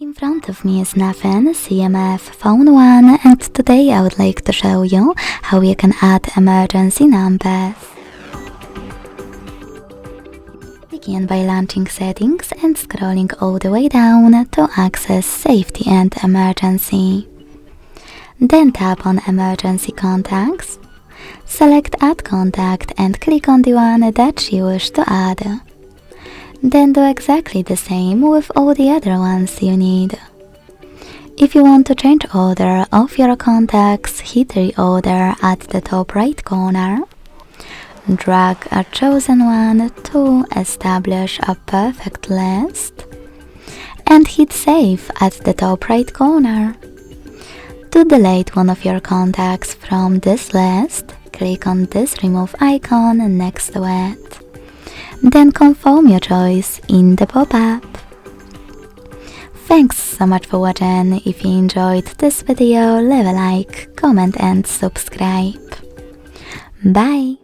In front of me is Nothing CMF Phone 1, and today I would like to show you how you can add emergency numbers. Begin by launching settings and scrolling all the way down to access safety and emergency. Then tap on emergency contacts. Select add contact and click on the one that you wish to add. Then do exactly the same with all the other ones you need. If you want to change order of your contacts, hit reorder at the top right corner. Drag a chosen one to establish a perfect list. And hit save at the top right corner. To delete one of your contacts from this list, click on this remove icon next to it. Then confirm your choice in the pop-up. Thanks so much for watching. If you enjoyed this video, leave a like, comment and subscribe. Bye!